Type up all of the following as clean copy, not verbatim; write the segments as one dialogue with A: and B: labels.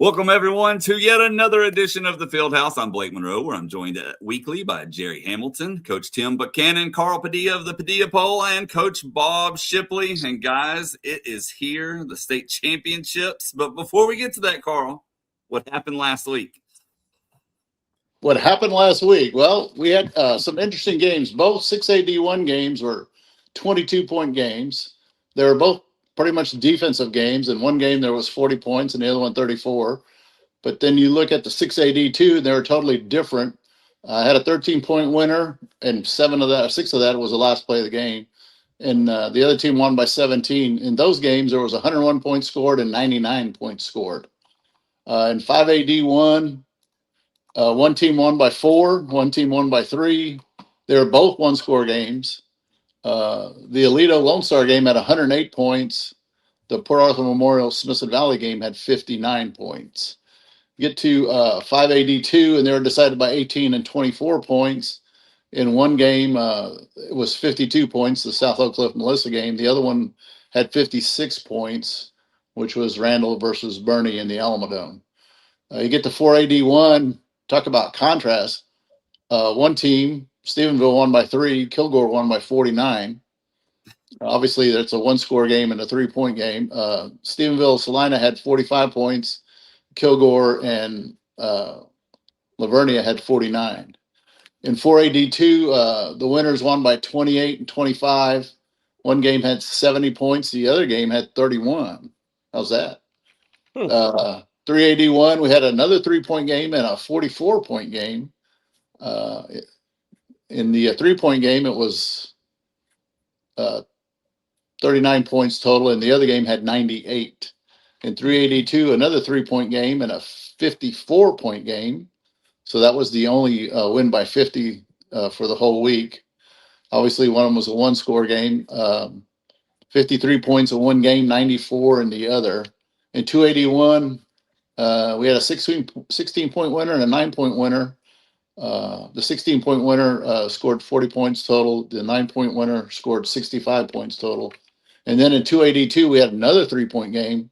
A: Welcome, everyone, to yet another edition of the Fieldhouse. I'm Blake Monroe, where I'm joined weekly by Jerry Hamilton, Coach Tim Buchanan, Carl Padilla of the Padilla Poll, and Coach Bob Shipley. And guys, it is here, the state championships. But before we get to that, Carl, what happened last week?
B: What happened last week? Well, we had some interesting games. Both 6AD1 games were 22-point games. They were both pretty much defensive games. In one game, there was 40 points, and the other one 34. But then you look at the 6AD2, and they were totally different. I had a 13-point winner, and 6 of that was the last play of the game. And the other team won by 17. In those games, there was 101 points scored and 99 points scored. In 5AD1, one team won by 4, one team won by 3. They were both one-score games. The Alito Lone Star game had 108 points. The Port Arthur Memorial Smithson Valley game had 59 points. Get to 5AD2, and they were decided by 18 and 24 points. In one game, it was 52 points, the South Oak Cliff Melissa game. The other one had 56 points, which was Randall versus Bernie in the Alamodome. You get to 4AD1, talk about contrast. One team, Stephenville, won by 3. Kilgore won by 49. Obviously, that's a one-score game and a 3-point game. Stephenville, Salina had 45 points. Kilgore and Lavernia had 49. In 4AD2, the winners won by 28 and 25. One game had 70 points. The other game had 31. How's that? 3AD1, we had another 3-point game and a 44-point game. In the 3-point game, it was 39 points total, and the other game had 98. In 3AD2, another 3-point game and a 54-point game. So that was the only win by 50 for the whole week. Obviously, one of them was a one-score game. 53 points in one game, 94 in the other. In 281, we had a 16-point winner and a 9-point winner. The 16-point winner scored 40 points total. The 9-point winner scored 65 points total. And then in 282, we had another 3-point game.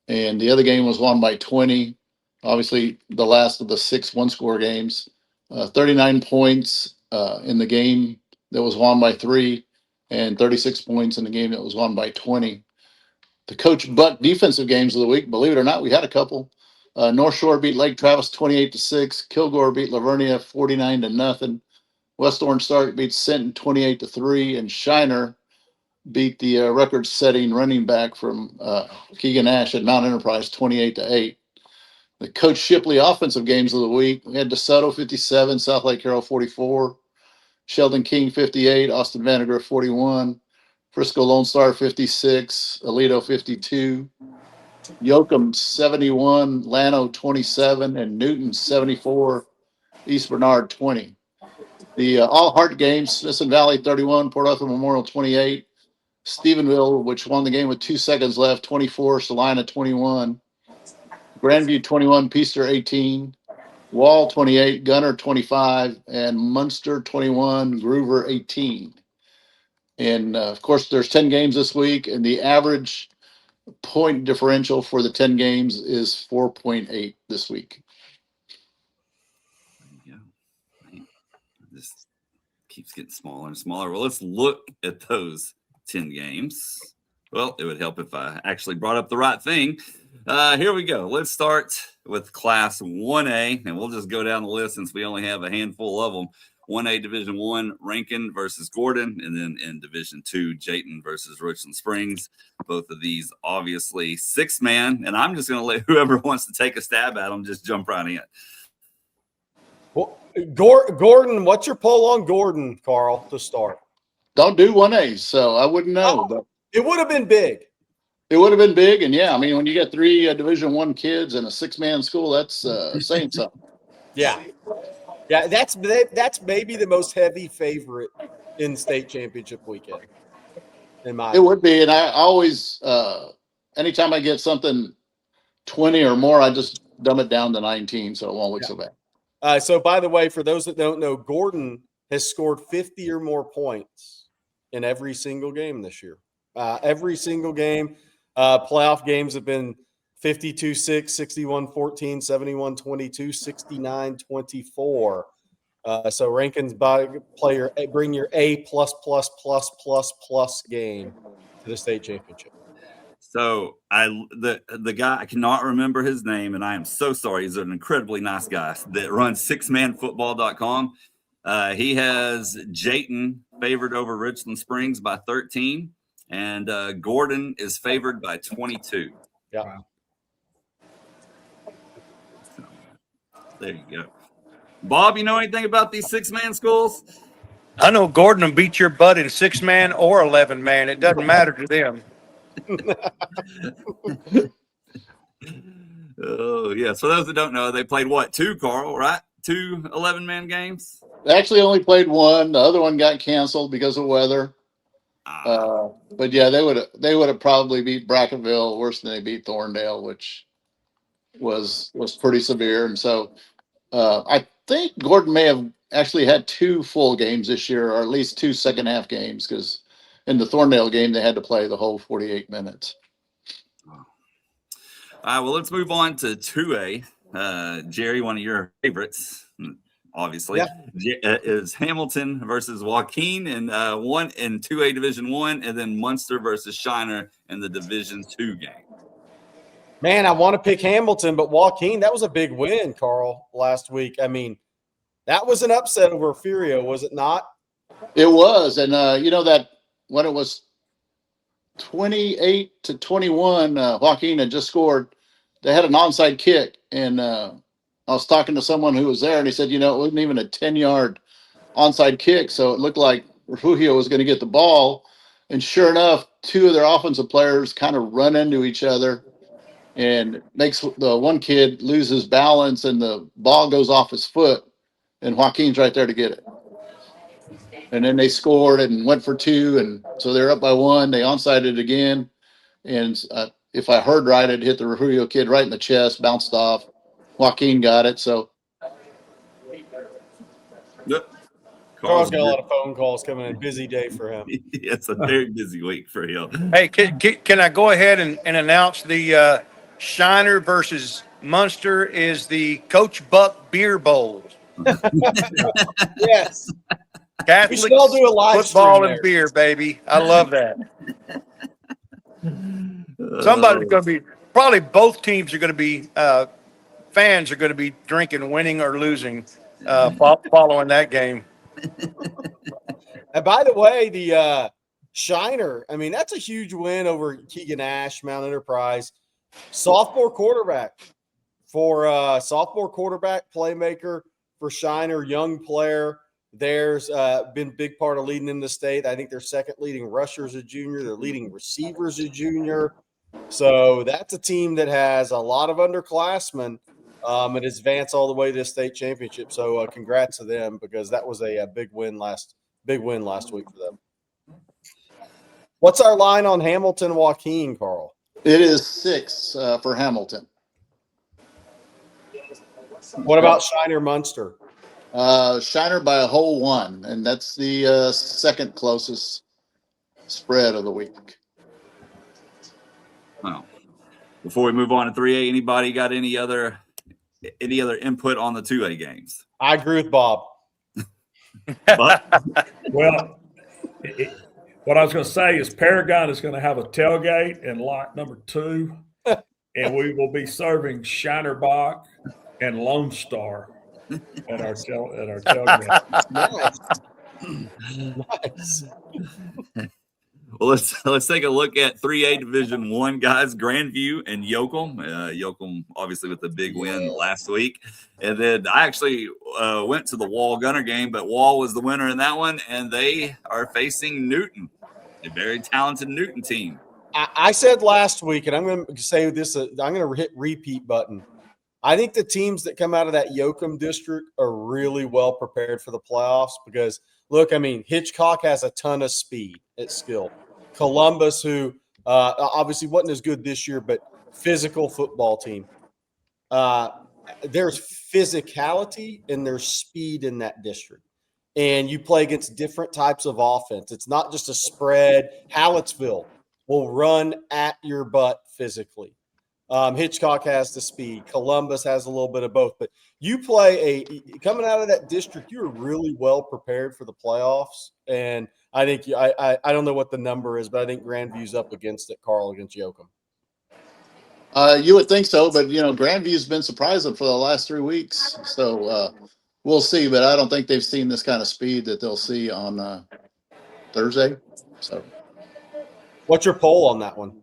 B: And the other game was won by 20. Obviously, the last of the 6 one-score games. 39 points in the game that was won by 3. And 36 points in the game that was won by 20. The Coach Buck defensive games of the week, believe it or not, we had a couple. North Shore beat Lake Travis 28-6. Kilgore beat Lavernia 49-0. West Orange Stark beat Sinton 28-3. And Shiner beat the record-setting running back from Keegan Ash at Mount Enterprise 28-8. The Coach Shipley offensive games of the week, we had DeSoto 57, South Lake Carroll 44, Sheldon King 58, Austin Vandergriff 41, Frisco Lone Star 56, Alito 52, Yoakum 71, Llano 27, and Newton 74, East Bernard 20. The all heart games, Smithson Valley 31, Port Arthur Memorial 28, Stephenville, which won the game with 2 seconds left, 24, Salina 21, Grandview 21, Peaster 18, Wall 28, Gunner 25, and Munster 21, Groover 18. And of course, there's 10 games this week, and the average point differential for the 10 games is 4.8 this week.
A: There you go. This keeps getting smaller and smaller. Well, let's look at those 10 games. Well, it would help if I actually brought up the right thing. Here we go. Let's start with Class 1A, and we'll just go down the list since we only have a handful of them. 1A Division 1, Rankin versus Gordon, and then in Division 2, Jayton versus Richland Springs. Both of these, obviously, 6-man, and I'm just going to let whoever wants to take a stab at them just jump right in.
C: Well, Gordon, what's your poll on Gordon, Carl, to start?
B: Don't do 1A, so I wouldn't know. But
C: it would have been big.
B: It would have been big, and yeah, I mean, when you get 3 Division 1 kids in a 6-man school, that's saying something.
C: Yeah, that's maybe the most heavy favorite in state championship weekend.
B: It would be, and I always, anytime I get something 20 or more, I just dumb it down to 19, so it won't look so bad.
C: So, by the way, for those that don't know, Gordon has scored 50 or more points in every single game this year. Every single game. Playoff games have been 52-6, 61-14, 71-22, 69-24. So Rankin's by player, bring your A plus game to the state championship.
A: So the guy, I cannot remember his name, and I am so sorry. He's an incredibly nice guy that runs sixmanfootball.com. He has Jayton favored over Richland Springs by 13, and Gordon is favored by 22.
C: Yeah.
D: Wow.
A: So, there you go. Bob, you know anything about these 6-man schools?
D: I know Gordon will beat your butt in 6-man or 11-man. It doesn't matter to them.
A: Oh, yeah. So those that don't know, they played what? 2, Carl, right? 2 11-man games?
B: They actually only played one. The other one got canceled because of weather. But yeah, they would have probably beat Brackenville worse than they beat Thorndale, which was pretty severe. And so I think Gordon may have actually had 2 full games this year, or at least 2 second half games, because in the Thorndale game they had to play the whole 48 minutes.
A: All right, well, let's move on to 2A. Jerry, one of your favorites, obviously, is Hamilton versus Joaquin in 2A Division 1, and then Munster versus Shiner in the Division 2 game.
C: Man, I want to pick Hamilton, but Joaquin, that was a big win, Carl, last week. I mean, that was an upset over Furio, was it not?
B: It was, and that when it was 28-21, Joaquin had just scored. They had an onside kick, and I was talking to someone who was there, and he said, it wasn't even a 10-yard onside kick, so it looked like Refugio was going to get the ball. And sure enough, 2 of their offensive players kind of run into each other, and makes the one kid lose his balance, and the ball goes off his foot, and Joaquin's right there to get it. And then they scored and went for 2, and so they're up by 1. They onside it again, and if I heard right, it hit the Refugio kid right in the chest, bounced off. Joaquin got it, so.
A: Yep.
C: Carl's got a lot of phone calls coming in. Busy day for him.
A: It's a very busy week for him.
D: Hey, can I go ahead and announce the Shiner versus Munster is the Coach Buck Beer Bowl.
C: Yes.
D: Catholic
C: We should all do a live
D: football
C: stream
D: and
C: there.
D: beer, baby. I love that. Somebody's going to be – probably both teams are going to be fans are going to be drinking, winning or losing following that game.
C: And by the way, the Shiner, I mean, that's a huge win over Keegan Ash, Mount Enterprise. Sophomore quarterback playmaker for Shiner, young player. There's been a big part of leading in the state. I think their second leading rusher is a junior. Their leading receiver is a junior. So that's a team that has a lot of underclassmen and has advanced all the way to the state championship. So congrats to them, because that was a big win last week for them. What's our line on Hamilton Joaquin, Carl?
B: It is 6 for Hamilton.
C: What about Shiner Munster?
B: Shiner by a whole 1, and that's the second closest spread of the week.
A: Well, before we move on to 3A, anybody got any other input on the 2A games?
C: I agree with Bob.
A: But,
E: Well, what I was going to say is Paragon is going to have a tailgate in lot number 2, and we will be serving Shinerbach and Lone Star at our tailgate.
C: Nice.
A: well, let's take a look at 3A Division 1, guys. Grandview and Yoakum. Yoakum, obviously, with the big win last week. And then I actually went to the Wall Gunner game, but Wall was the winner in that one, and they are facing Newton, a very talented Newton team.
C: I said last week, and I'm going to say this, I'm going to hit repeat button. I think the teams that come out of that Yoakum district are really well prepared for the playoffs, because, look, I mean, Hitchcock has a ton of speed at skill. Columbus, who obviously wasn't as good this year, but physical football team. There's physicality and there's speed in that district. And you play against different types of offense. It's not just a spread. Hallettsville will run at your butt physically. Hitchcock has the speed. Columbus has a little bit of both. But you play coming out of that district, you're really well prepared for the playoffs. And I think I don't know what the number is, but I think Grandview's up against it, Carl, against Yoakum.
B: You would think so, but Grandview's been surprising for the last 3 weeks. So we'll see, but I don't think they've seen this kind of speed that they'll see on Thursday. So
C: what's your poll on that one?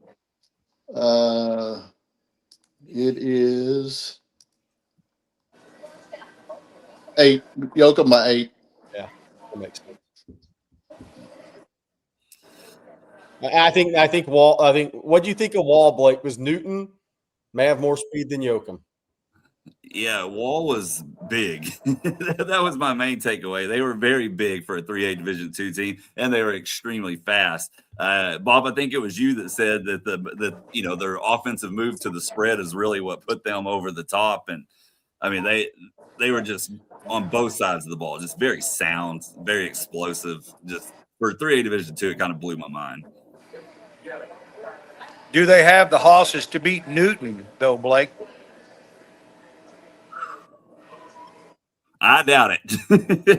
B: It is 8. Yoakum by 8.
C: Yeah, that makes sense. I think Wall. I think. What do you think of Wall, Blake? Was Newton may have more speed than Yoakum?
A: Yeah, Wall was big. That was my main takeaway. They were very big for a 3A Division II team, and they were extremely fast. Bob, I think it was you that said that their offensive move to the spread is really what put them over the top. And I mean, they were just on both sides of the ball, just very sound, very explosive. Just for 3A Division II, it kind of blew my mind.
D: Do they have the horses to beat Newton, though, Blake?
A: I doubt it.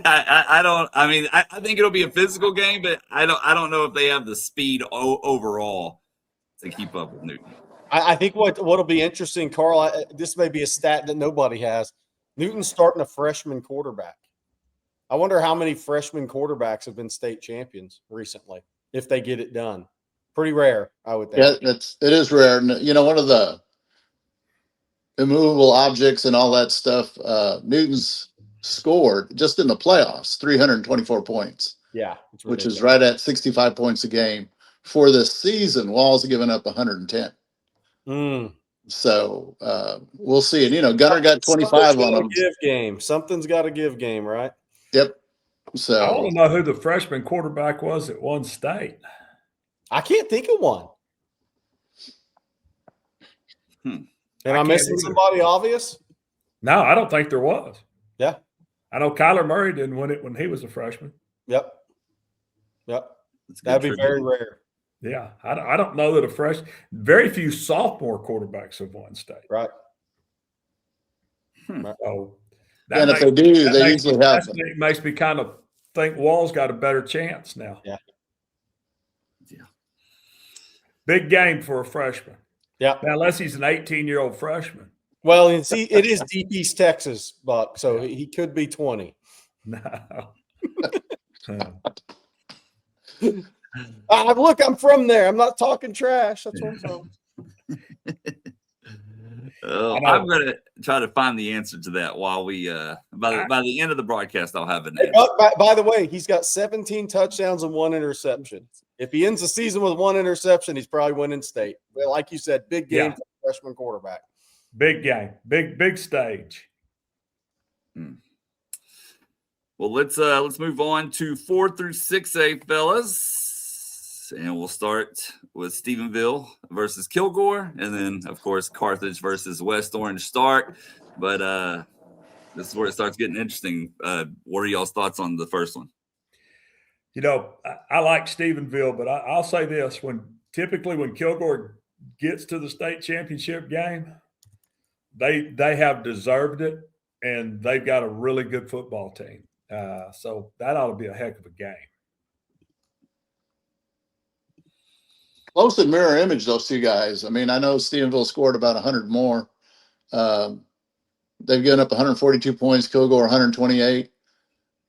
A: I don't. I mean, I think it'll be a physical game, but I don't know if they have the speed overall to keep up with Newton.
C: I think what'll be interesting, Carl. This may be a stat that nobody has. Newton's starting a freshman quarterback. I wonder how many freshman quarterbacks have been state champions recently, if they get it done. Pretty rare, I would think.
B: Yeah, it is rare. One of the immovable objects and all that stuff. Newton's scored just in the playoffs 324 points.
C: Yeah,
B: which is right at 65 points a game. For the season, Wall's given up 110. So we'll see. And Gunner got 25 on him.
C: Something's got to give game, right?
B: Yep. So
E: I want to know who the freshman quarterback was at one state.
C: I can't think of one. Am I missing somebody obvious?
E: No, I don't think there was.
C: Yeah.
E: I know Kyler Murray didn't win it when he was a freshman.
C: Yep. That'd be very rare.
E: Yeah. I don't know that very few sophomore quarterbacks have won state.
C: Right.
E: So
B: and if they do, they usually have.
E: It makes me kind of think Wall's got a better chance now.
C: Yeah.
E: Big game for a freshman.
C: Yeah.
E: Now, unless he's an 18-year-old freshman.
C: Well, and see, it is Deep East Texas, Buck, so he could be 20.
E: No.
C: Look, I'm from there. I'm not talking trash. That's what I'm from.
A: I'm going to try to find the answer to that while we by the end of the broadcast, I'll have it.
C: Hey, by the way, he's got 17 touchdowns and 1 interception. If he ends the season with 1 interception, he's probably winning state. But like you said, big game for a freshman quarterback.
E: Big game, big stage.
A: Well, let's move on to 4 through 6A, fellas, and we'll start with Stephenville versus Kilgore, and then of course Carthage versus West Orange start. But this is where it starts getting interesting. What are y'all's thoughts on the first one?
E: I like Stephenville, but I'll say this: typically when Kilgore gets to the state championship game, they have deserved it, and they've got a really good football team. So that ought to be a heck of a game.
B: Close and mirror image, those two guys. I mean, I know Stephenville scored about 100 more. They've given up 142 points, Kilgore 128.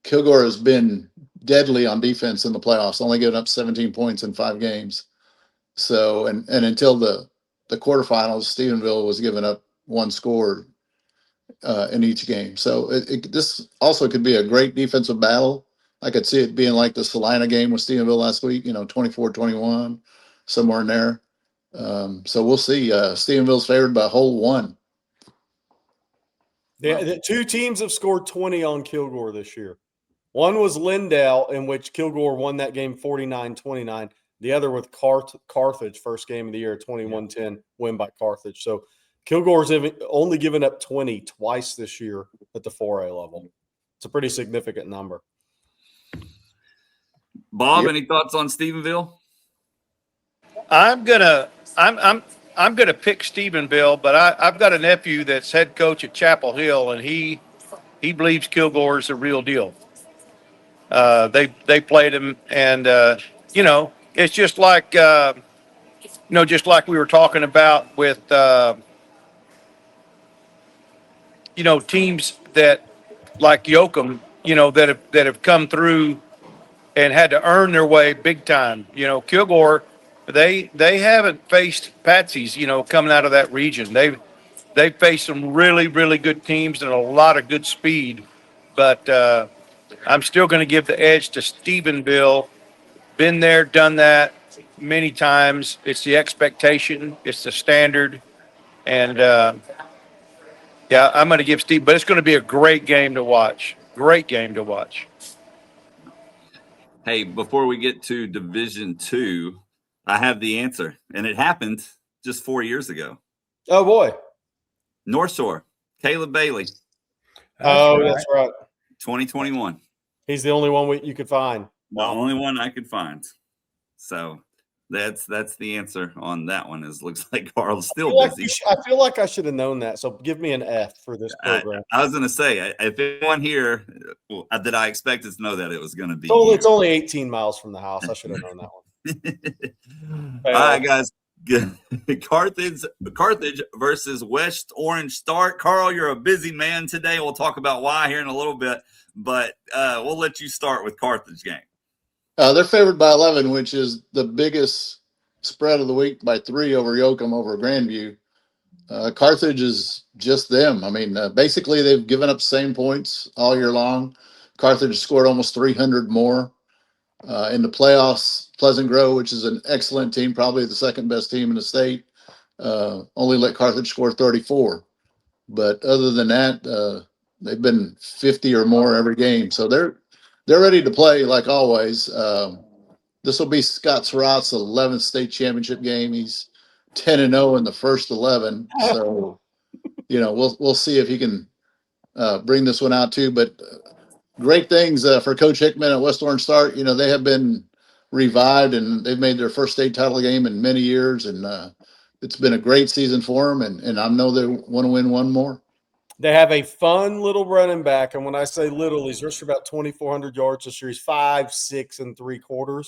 B: Kilgore has been deadly on defense in the playoffs, only giving up 17 points in 5 games. So, and until the quarterfinals, Stephenville was giving up 1 score in each game. So this also could be a great defensive battle. I could see it being like the Salina game with Stephenville last week, 24-21, somewhere in there. So we'll see. Stephenville's favored by a whole 1.
C: The 2 teams have scored 20 on Kilgore this year. One was Lindale, in which Kilgore won that game 49-29. The other with Carthage, first game of the year, 21-10, win by Carthage. So Kilgore's only given up 20 twice this year at the 4A level. It's a pretty significant number.
A: Bob, any thoughts on Stephenville?
D: I'm I'm going to pick Stephenville, but I've got a nephew that's head coach at Chapel Hill, and he believes Kilgore is the real deal. They played him, and it's just like just like we were talking about with teams that like Yoakum, that have come through and had to earn their way big time. Kilgore, they haven't faced patsies, coming out of that region. They've faced some really, really good teams and a lot of good speed, but I'm still going to give the edge to Stephenville. Been there, done that many times. It's the expectation, it's the standard, and yeah, I'm going to give Steve. But it's going to be a great game to watch. Great game to watch.
A: Hey, before we get to Division II, I have the answer, and it happened just 4 years ago.
C: Oh boy.
A: North Shore, Caleb Bailey,
C: That's right.
A: 2021.
C: He's the only one you could find.
A: The only one I could find. So that's the answer on that one. Looks like Carl's still busy.
C: I feel like I should have known that. So give me an F for this program.
A: I was going to say, if anyone here did I expect us to know that it was going to be.
C: It's only 18 miles from the house. I should have known that one.
A: All right, guys. Carthage versus West Orange Start. Carl, you're a busy man today. We'll talk about why here in a little bit, but we'll let you start with Carthage game.
B: They're favored by 11, which is the biggest spread of the week, by 3 over Yoakum over Grandview. Carthage is just them. I mean, basically they've given up the same points all year long. Carthage scored almost 300 more. In the playoffs, Pleasant Grove, which is an excellent team, probably the second best team in the state, only let Carthage score 34. But other than that, they've been 50 or more every game. So they're ready to play like always. This will be Scott Surratt's 11th state championship game. He's 10-0 in the first 11. So, we'll see if he can bring this one out too. But great things for Coach Hickman at West Orange Start. They have been revived and they've made their first state title game in many years. And it's been a great season for them. And I know they want to win one more.
C: They have a fun little running back. And when I say little, he's rushed for about 2,400 yards this year. He's 5'6 3/4.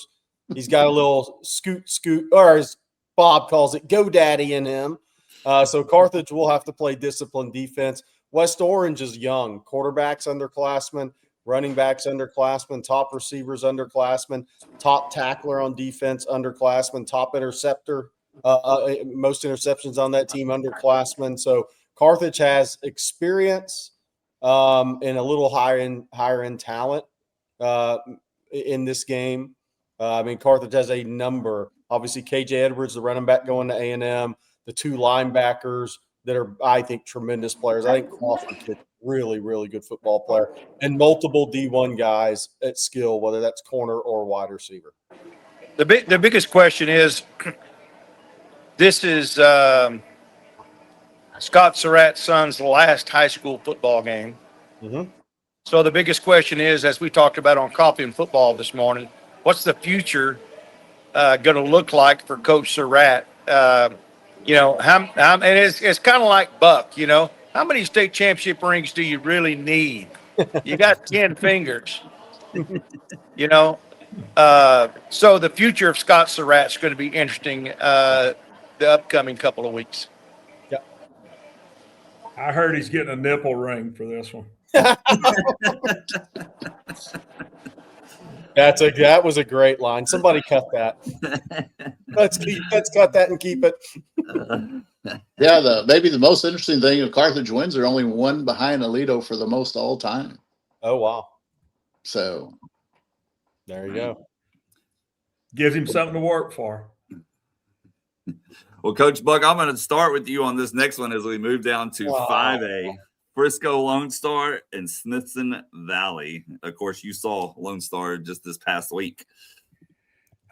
C: He's got a little scoot, or as Bob calls it, GoDaddy in him. So Carthage will have to play disciplined defense. West Orange is young. Quarterbacks underclassmen, running backs underclassmen, top receivers underclassmen, top tackler on defense underclassmen, top interceptor, most interceptions on that team underclassmen. So Carthage has experience and a little higher end talent in this game. Carthage has a number. Obviously, KJ Edwards, the running back going to A&M, the 2 linebackers that are, I think, tremendous players. I think Crawford kid, really, really good football player, and multiple D1 guys at skill, whether that's corner or wide receiver.
D: The biggest question is, this is Scott Surratt's son's last high school football game.
C: Mm-hmm.
D: So the biggest question is, as we talked about on Coffee and Football this morning, what's the future going to look like for Coach Surratt? And it's kind of like Buck, how many state championship rings do you really need? You got 10 fingers, So the future of Scott Surratt's going to be interesting the upcoming couple of weeks.
C: Yeah.
E: I heard he's getting a nipple ring for this one.
C: That was a great line. Somebody cut that. Let's cut that and keep it.
B: Yeah, maybe the most interesting thing of Carthage wins are only one behind Aledo for the most all time.
C: Oh wow!
B: So
C: there you go.
E: Gives him something to work for.
A: Well, Coach Buck, I'm going to start with you on this next one as we move down to 5A. Frisco Lone Star and Smithson Valley. Of course, you saw Lone Star just this past week.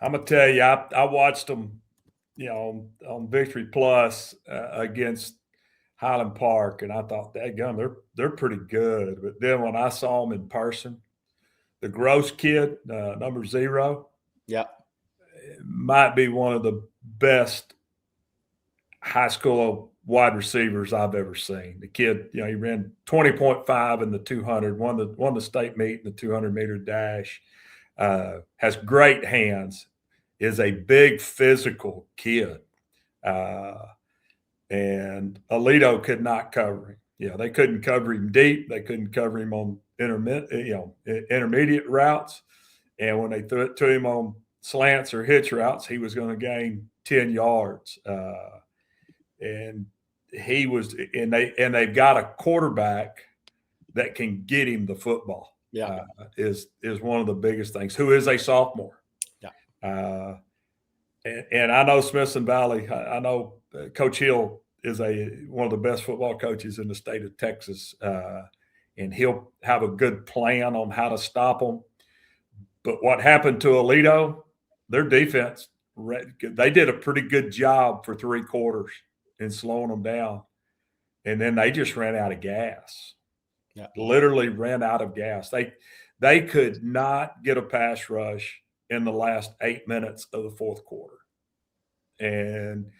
E: I'm going to tell you, I watched them, on Victory Plus against Highland Park, and I thought, daggum, they're pretty good. But then when I saw them in person, the Gross kid, number 0,
C: yeah,
E: might be one of the best high school wide receivers I've ever seen. The kid, he ran 20.5 in the 200, won the state meet in the 200-meter dash, has great hands, is a big physical kid. And Alito could not cover him. They couldn't cover him deep. They couldn't cover him on intermediate routes. And when they threw it to him on slants or hitch routes, he was going to gain 10 yards. And he was, and they've got a quarterback that can get him the football.
C: Yeah,
E: is one of the biggest things. Who is a sophomore?
C: Yeah.
E: And I know Smithson Valley. I know Coach Hill is one of the best football coaches in the state of Texas, and he'll have a good plan on how to stop them. But what happened to Alito? Their defense, they did a pretty good job for 3 quarters in slowing them down, and then they just ran out of gas.
C: Yeah,
E: literally ran out of gas. They could not get a pass rush in the last 8 minutes of the fourth quarter. And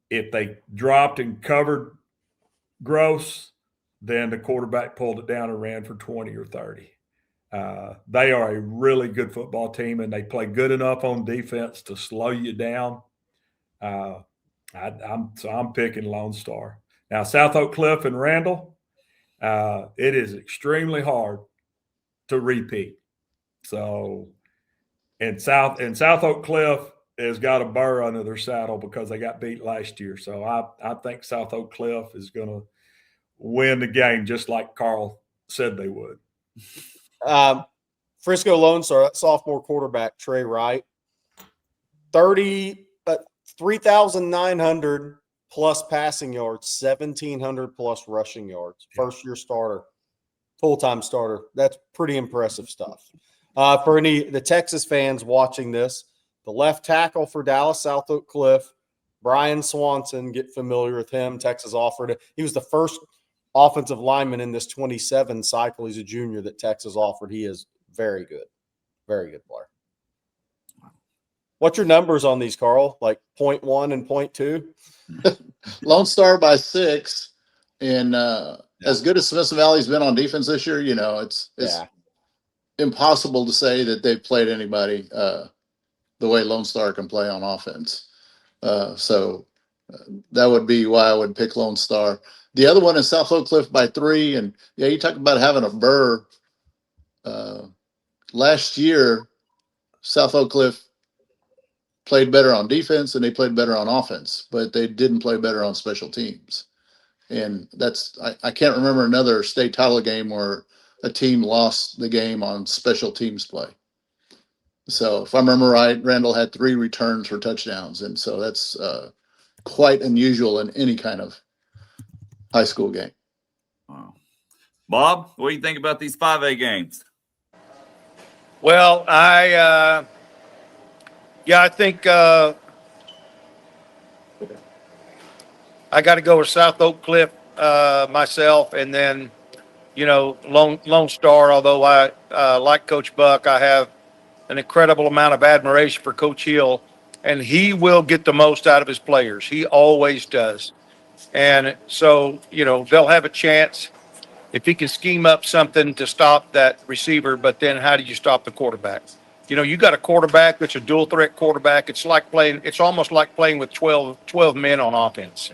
E: if they dropped and covered Gross, then the quarterback pulled it down and ran for 20 or 30. They are a really good football team, and they play good enough on defense to slow you down. I'm picking Lone Star. Now, South Oak Cliff and Randall, it is extremely hard to repeat. So, and South Oak Cliff has got a burr under their saddle because they got beat last year. So I think South Oak Cliff is going to win the game just like Carl said they would.
C: Frisco Lone Star, that sophomore quarterback, Trey Wright, 3,900 plus passing yards, 1,700 plus rushing yards. First-year starter, full-time starter. That's pretty impressive stuff. For the Texas fans watching this, the left tackle for Dallas, South Oak Cliff, Brian Swanson, get familiar with him. Texas offered it. He was the first offensive lineman in this 27 cycle. He's a junior that Texas offered. He is very good. Very good player. What's your numbers on these, Carl? Like 0.1 and 0.2?
B: Lone Star by 6. And as good as Smithson Valley's been on defense this year, it's impossible to say that they've played anybody the way Lone Star can play on offense. So that would be why I would pick Lone Star. The other one is South Oak Cliff by 3. And you talk about having a burr. Last year, South Oak Cliff played better on defense and they played better on offense, but they didn't play better on special teams. And I can't remember another state title game where a team lost the game on special teams play. So if I remember right, Randall had 3 returns for touchdowns. And so that's quite unusual in any kind of high school game.
A: Wow. Bob, what do you think about these 5A games?
D: Well, I think I got to go with South Oak Cliff myself, and then Lone Star. Although I like Coach Buck, I have an incredible amount of admiration for Coach Hill, and he will get the most out of his players. He always does, and so they'll have a chance if he can scheme up something to stop that receiver. But then, how do you stop the quarterback? You got a quarterback that's a dual threat quarterback. It's almost like playing with 12 men on offense,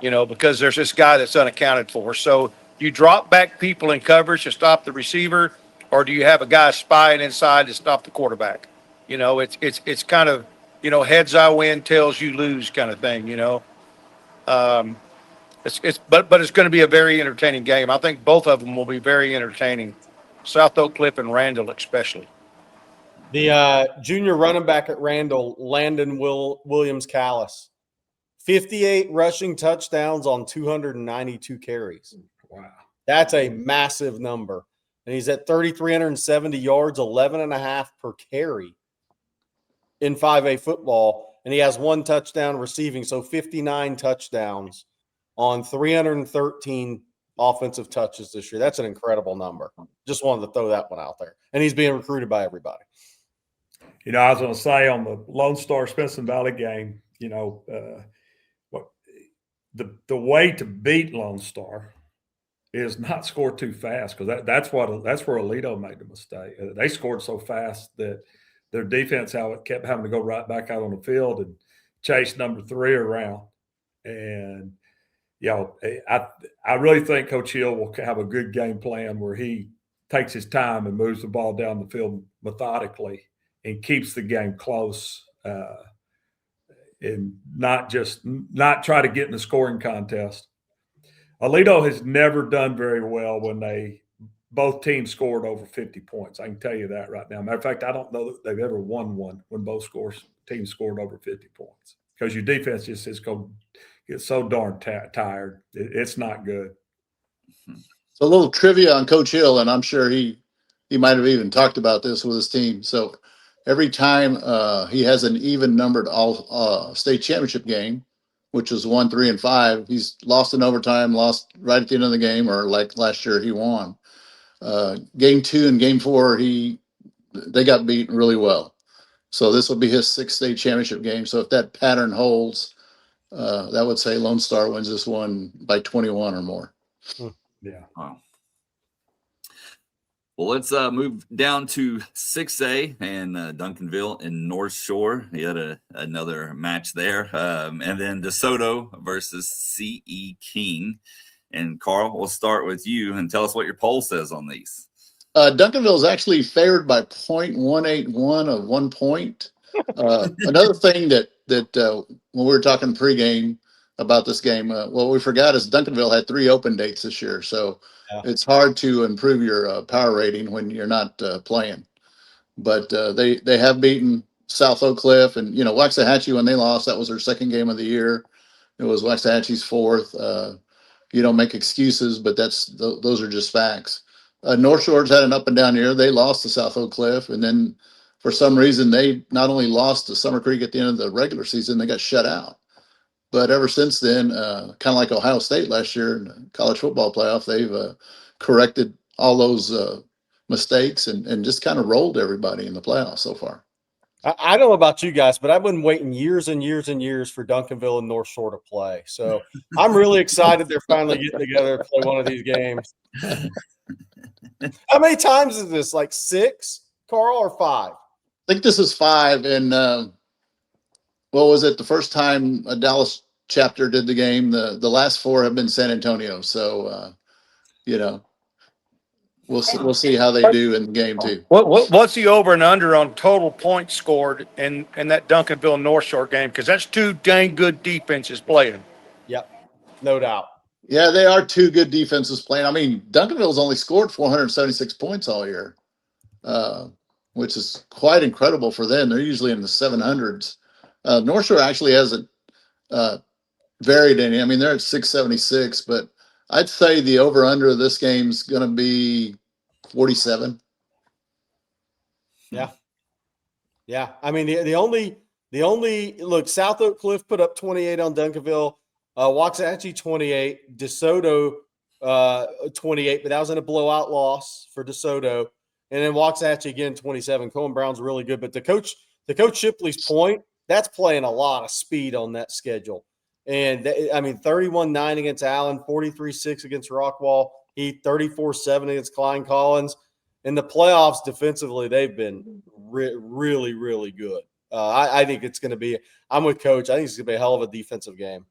D: because there's this guy that's unaccounted for. So you drop back people in coverage to stop the receiver, or do you have a guy spying inside to stop the quarterback? It's kind of, heads I win, tails you lose kind of thing, but it's going to be a very entertaining game. I think both of them will be very entertaining. South Oak Cliff and Randall especially.
C: The junior running back at Randall, Landon Williams Callis, 58 rushing touchdowns on 292 carries.
E: Wow.
C: That's a massive number. And he's at 3,370 yards, 11.5 per carry in 5A football. And he has 1 touchdown receiving, so 59 touchdowns on 313 offensive touches this year. That's an incredible number. Just wanted to throw that one out there. And he's being recruited by everybody.
E: I was going to say on the Lone Star Smithson Valley game, the way to beat Lone Star is not score too fast, because that's where Alito made the mistake. They scored so fast that their defense kept having to go right back out on the field and chase number 3 around. And I really think Coach Hill will have a good game plan where he takes his time and moves the ball down the field methodically and keeps the game close, and not try to get in the scoring contest. Alito has never done very well when both teams scored over 50 points. I can tell you that right now. Matter of fact, I don't know that they've ever won one when both teams scored over 50 points, because your defense just gets so darn tired. It's not good.
B: So a little trivia on Coach Hill, and I'm sure he might have even talked about this with his team. So every time he has an even numbered all state championship game, which was 1, 3, and 5, he's lost in overtime, lost right at the end of the game, or like last year he won. Game 2 and game 4, they got beaten really well. So this will be his 6th state championship game. So if that pattern holds, that would say Lone Star wins this one by 21 or more.
E: Yeah.
A: Wow. Well, let's move down to 6A and Duncanville and North Shore. He had another match there. And then DeSoto versus C.E. King. And Carl, we'll start with you and tell us what your poll says on these.
B: Duncanville is actually favored by 0.181 of 1 point. Another thing that when we were talking pregame about this game, what we forgot is Duncanville had 3 open dates this year. So it's hard to improve your power rating when you're not playing. But they have beaten South Oak Cliff, and Waxahachie, when they lost, that was their 2nd game of the year. It was Waxahachie's 4th. You don't make excuses, but those are just facts. North Shore's had an up and down year. They lost to South Oak Cliff, and then for some reason they not only lost to Summer Creek at the end of the regular season, they got shut out. But ever since then, kind of like Ohio State last year in the college football playoff, they've corrected all those mistakes and just kind of rolled everybody in the playoffs so far.
C: I don't know about you guys, but I've been waiting years and years and years for Duncanville and North Shore to play. So I'm really excited they're finally getting together to play one of these games. How many times is this? Like 6, Carl, or 5?
B: I think this is 5. And what was it? The first time a Dallas chapter did the game, the last 4 have been San Antonio. So, we'll see how they do in the game too.
D: What's the over and under on total points scored in that Duncanville North Shore game? Because that's 2 dang good defenses playing.
C: Yep, no doubt.
B: Yeah, they are 2 good defenses playing. I mean, Duncanville's only scored 476 points all year, which is quite incredible for them. They're usually in the 700s. North Shore actually hasn't varied any. I mean, they're at 676, but I'd say the over-under of this game is going to be 47.
C: Yeah. I mean, the only look, South Oak Cliff put up 28 on Duncanville. Waxahachie 28, DeSoto 28, but that was in a blowout loss for DeSoto. And then Waxahachie again 27. Cohen Brown's really good, but the coach Shipley's point, that's playing a lot of speed on that schedule. And 31-9 against Allen, 43-6 against Rockwall, Heath, 34-7 against Klein Collins. In the playoffs, defensively, they've been really, really good. I think it's going to be. I'm with Coach. I think it's going to be a hell of a defensive game.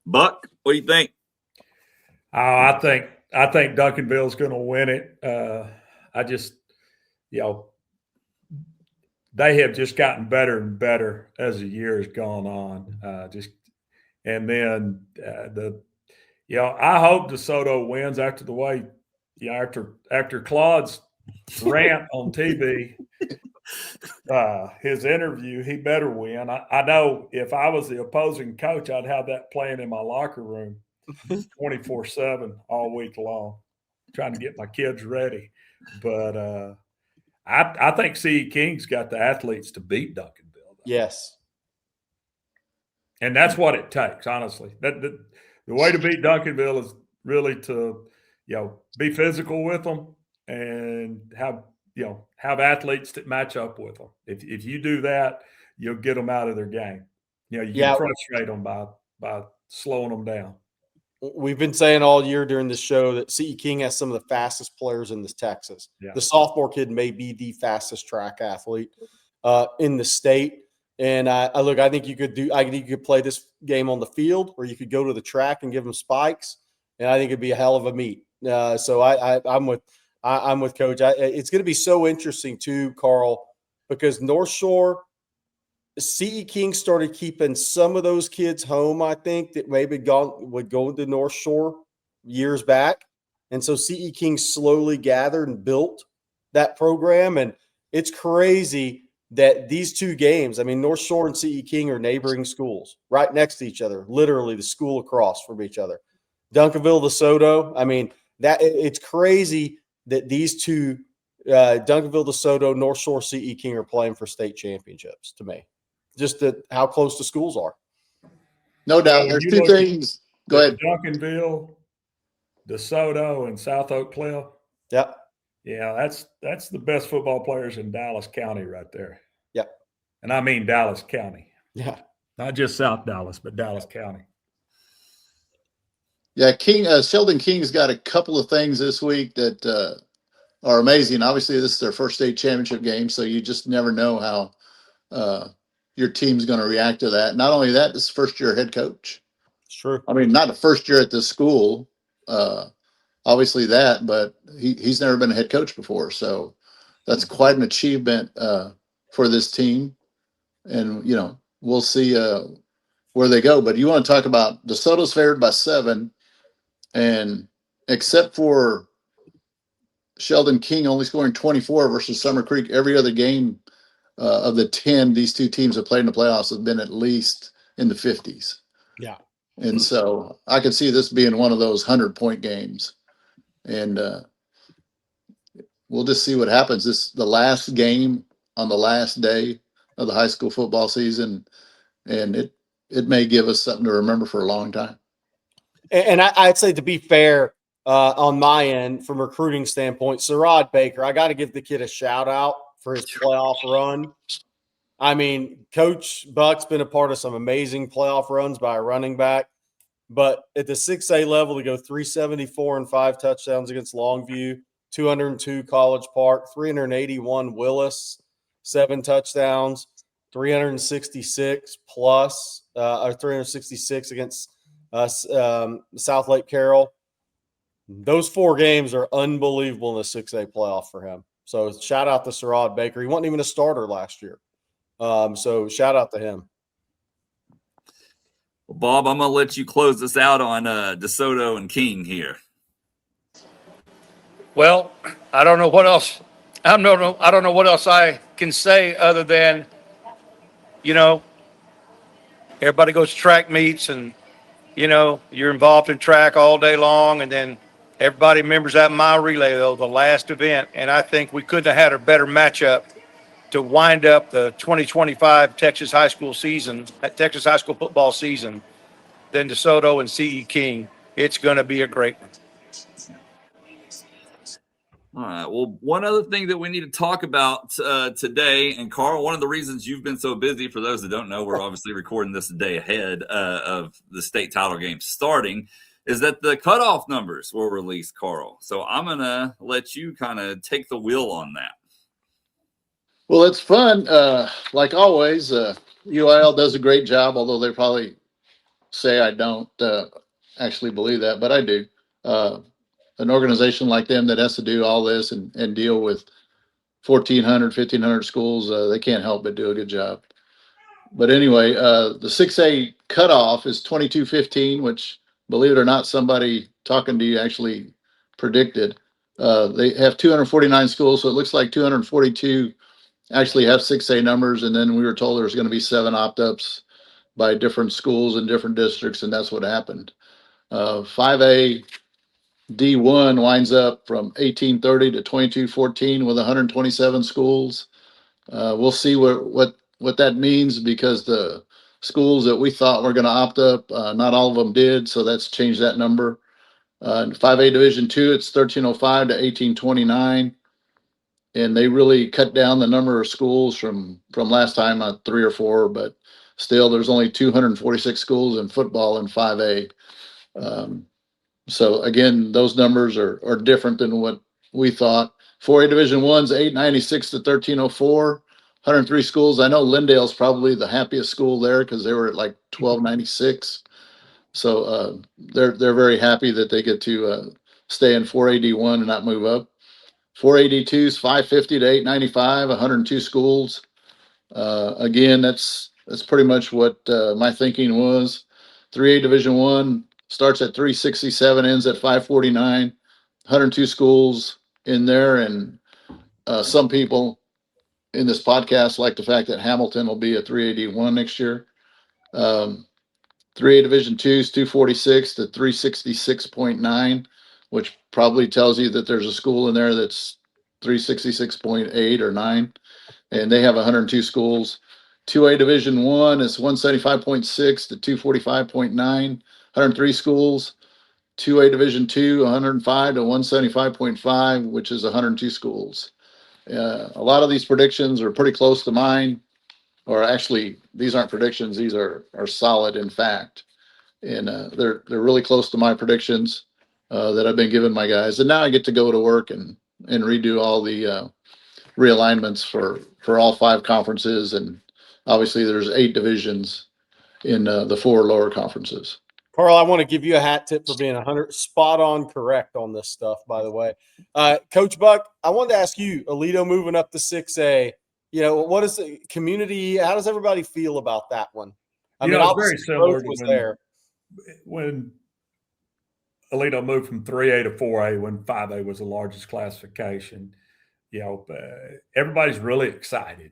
A: Buck, what do you think?
E: I think Duncanville's going to win it. They have just gotten better and better as the year has gone on. I hope DeSoto wins after the way, after Claude's rant on TV, his interview, he better win. I know if I was the opposing coach, I'd have that playing in my locker room 24/7 all week long, trying to get my kids ready. But I think C.E. King's got the athletes to beat Duncanville.
C: Yes.
E: And that's what it takes, honestly. The way to beat Duncanville is really to, be physical with them and have athletes that match up with them. If you do that, you'll get them out of their game. You can frustrate them by by slowing them down.
C: We've been saying all year during this show that C.E. King has some of the fastest players in this Texas.
E: Yeah.
C: The sophomore kid may be the fastest track athlete in the state. And I think you could play this game on the field, or you could go to the track and give them spikes. And I think it'd be a hell of a meet. So I'm with Coach. It's going to be so interesting too, Carl, because North Shore, C.E. King started keeping some of those kids home, I think, that maybe would go to North Shore years back. And so C.E. King slowly gathered and built that program. And it's crazy that these two games, I mean, North Shore and C.E. King are neighboring schools right next to each other, literally the school across from each other. Duncanville, DeSoto, I mean, it's crazy that these two, Duncanville, DeSoto, North Shore, C.E. King are playing for state championships to me. Just how close the schools are.
B: No doubt.
E: When
B: There's
E: you
B: two
E: look
B: things. Go ahead.
E: Duncanville, DeSoto, and South Oak Cliff.
C: Yep.
E: Yeah, that's the best football players in Dallas County right there.
C: Yep.
E: And I mean Dallas County.
C: Yeah.
E: Not just South Dallas, but Dallas County.
B: Yeah, Sheldon King's got a couple of things this week that are amazing. Obviously, this is their first state championship game, so you just never know how your team's going to react to that. Not only that, this is first-year head coach.
C: It's true.
B: I mean, not the first year at this school, obviously that, but he's never been a head coach before, so that's quite an achievement for this team. And we'll see where they go. But you want to talk about DeSoto's favored by 7. And except for Sheldon King only scoring 24 versus Summer Creek, every other game of the 10 these two teams have played in the playoffs have been at least in the 50s.
C: Yeah.
B: And so I could see this being one of those 100-point games. And we'll just see what happens. This is the last game on the last day of the high school football season, and it may give us something to remember for a long time.
C: And I'd say, to be fair, on my end, from a recruiting standpoint, Sherrod Baker, I got to give the kid a shout out for his playoff run. I mean, Coach Buck's been a part of some amazing playoff runs by a running back, but at the 6A level, to go 374 and 5 touchdowns against Longview, 202 College Park, 381 Willis, 7 touchdowns, 366 plus, or 366 against South Lake Carroll. Those 4 games are unbelievable in the 6A playoff for him. So shout out to Sherrod Baker. He wasn't even a starter last year. So shout out to him.
A: Well, Bob, I'm going to let you close this out on DeSoto and King here.
D: Well, I don't know what else. I don't know what else I can say other than, everybody goes to track meets and, you're involved in track all day long, and then everybody remembers that mile relay, though, the last event. And I think we couldn't have had a better matchup to wind up the 2025 Texas high school football season than DeSoto and C.E. King. It's going to be a great one.
A: All right. Well, one other thing that we need to talk about today, and Carl, one of the reasons you've been so busy, for those that don't know, we're obviously recording this a day ahead of the state title game starting, is that the cutoff numbers were released, Carl. So I'm going to let you kind of take the wheel on that.
B: Well, it's fun. Like always, UIL does a great job, although they probably say I don't actually believe that, but I do. An organization like them that has to do all this and deal with 1,400, 1,500 schools, they can't help but do a good job. But anyway, the 6A cutoff is 22-15, which, believe it or not, somebody talking to you actually predicted. They have 249 schools, so it looks like 242 actually have 6A numbers, and then we were told there was going to be 7 opt-ups by different schools in different districts, and that's what happened. 5A D1 winds up from 1830 to 2214 with 127 schools. We'll see what that means, because the schools that we thought were going to opt up, not all of them did, so that's changed that number. In 5A Division 2, it's 1305 to 1829, and they really cut down the number of schools from last time, 3 or 4, but Still, there's only 246 schools in football in 5A. So again, those numbers are different than what we thought. 4A Division One's 896 to 1304, 103 schools. I know Lindale's probably the happiest school there because they were at like 1296. So they're very happy that they get to stay in 4AD1 and not move up. 4AD2's 550 to 895, 102 schools. Again, that's pretty much what my thinking was. 3A Division One starts at 367, ends at 549. 102 schools in there, and some people in this podcast like the fact that Hamilton will be a 381 next year. 3A Division Two's 246 to 366.9, which probably tells you that there's a school in there that's 366.8 or 9, and they have 102 schools. 2A Division One is 175.6 to 245.9, 103 schools. 2A Division Two, 105 to 175.5, which is 102 schools. A lot of these predictions are pretty close to mine, or actually, these aren't predictions; these are solid in fact, and they're really close to my predictions that I've been giving my guys. And now I get to go to work and redo all the realignments for all 5 conferences, and obviously there's 8 divisions in the 4 lower conferences.
C: Carl, I want to give you a hat tip for being 100 spot on correct on this stuff, by the way. Coach Buck, I wanted to ask you, Aledo moving up to 6A, what is the community? How does everybody feel about that one? I mean,
E: it's very similar
C: to
E: when Aledo moved from 3A to 4A, when 5A was the largest classification. Everybody's really excited.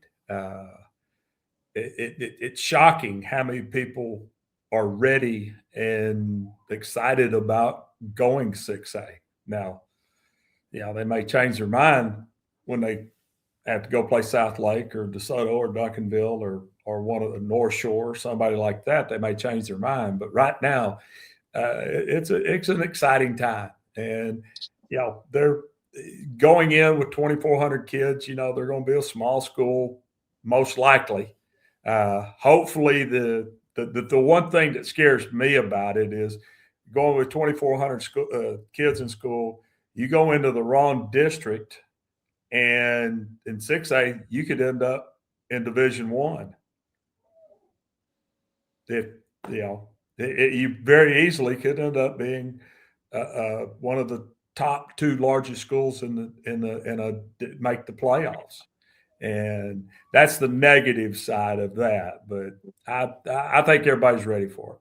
E: It's shocking how many people are ready and excited about going 6A. Now, they may change their mind when they have to go play South Lake or DeSoto or Duncanville or one of the North Shore, somebody like that. They may change their mind, but right now, it's an exciting time, and they're going in with 2,400 kids. They're going to be a small school, most likely. Hopefully, the one thing that scares me about it is going with 2,400 kids in school. You go into the wrong district, and in 6A, you could end up in Division One. You very easily could end up being one of the top 2 largest schools make the playoffs, and that's the negative side of that. But I think everybody's ready for it.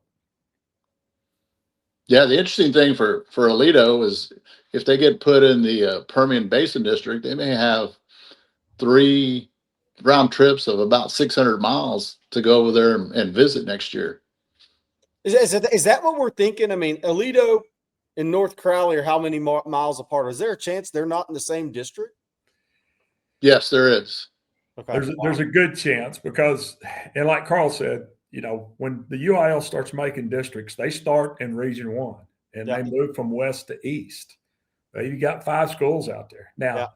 B: Yeah, the interesting thing for Aledo is if they get put in the Permian Basin District, they may have 3 round trips of about 600 miles to go over there and visit next year.
C: Is that what we're thinking? I mean, Aledo and North Crowley are how many miles apart? Is there a chance they're not in the same district?
B: Yes, there is.
C: Okay.
E: There's a good chance because, and like Carl said, when the UIL starts making districts, they start in Region 1 and they move from west to east. You got 5 schools out there. Now,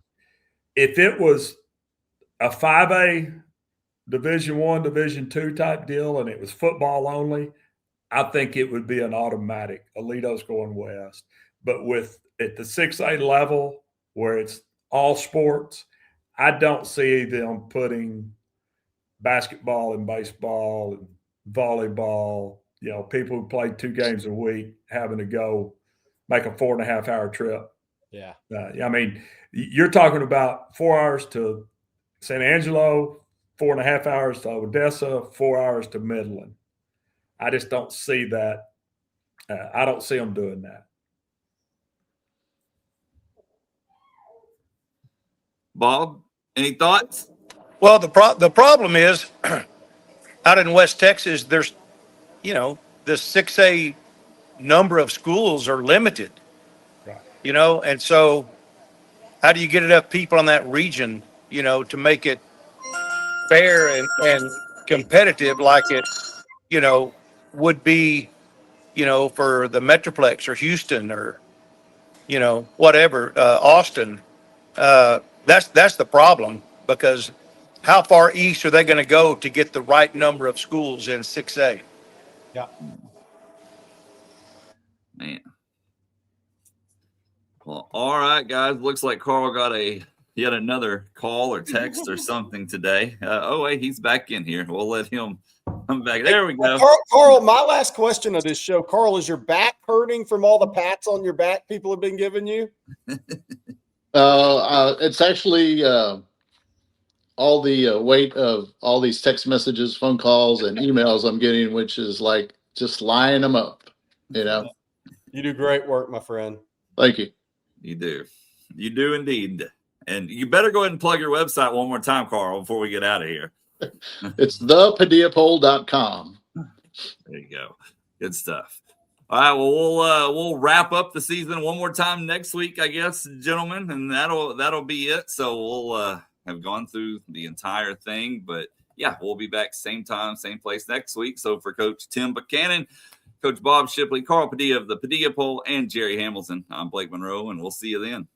E: if it was a 5A Division 1, Division 2 type deal and it was football only, I think it would be an automatic. Aledo's going west. But at the 6A level where it's all sports, I don't see them putting basketball and baseball and volleyball, people who play 2 games a week having to go make a 4.5-hour trip.
C: Yeah.
E: I mean, you're talking about 4 hours to San Angelo, 4.5 hours to Odessa, 4 hours to Midland. I just don't see that. I don't see them doing that.
A: Bob, any thoughts?
D: Well, the problem is out in West Texas, there's, the 6A number of schools are limited,
E: Right.
D: And so how do you get enough people in that region, to make it fair and competitive like it, would be, for the Metroplex or Houston or, whatever, Austin. That's the problem because how far east are they going to go to get the right number of schools in 6A?
C: Yeah.
A: Man. Well, all right, guys. Looks like Carl got yet another call or text or something today. Oh, wait, he's back in here. We'll let him come back. There we go.
C: Carl, my last question of this show, Carl, is your back hurting from all the pats on your back people have been giving you?
B: It's actually all the weight of all these text messages, phone calls, and emails I'm getting, which is like just lining them up.
C: You do great work, my friend.
B: Thank you.
A: You do. You do indeed. And you better go ahead and plug your website one more time, Carl, before we get out of here.
B: It's thepadiapole.com.
A: There you go. Good stuff. All right, well, we'll wrap up the season one more time next week, I guess, gentlemen, and that'll be it. So we'll have gone through the entire thing, but yeah, we'll be back same time, same place next week. So for Coach Tim Buchanan, Coach Bob Shipley, Carl Padilla of the Padilla Pole, and Jerry Hamilton, I'm Blake Monroe, and we'll see you then.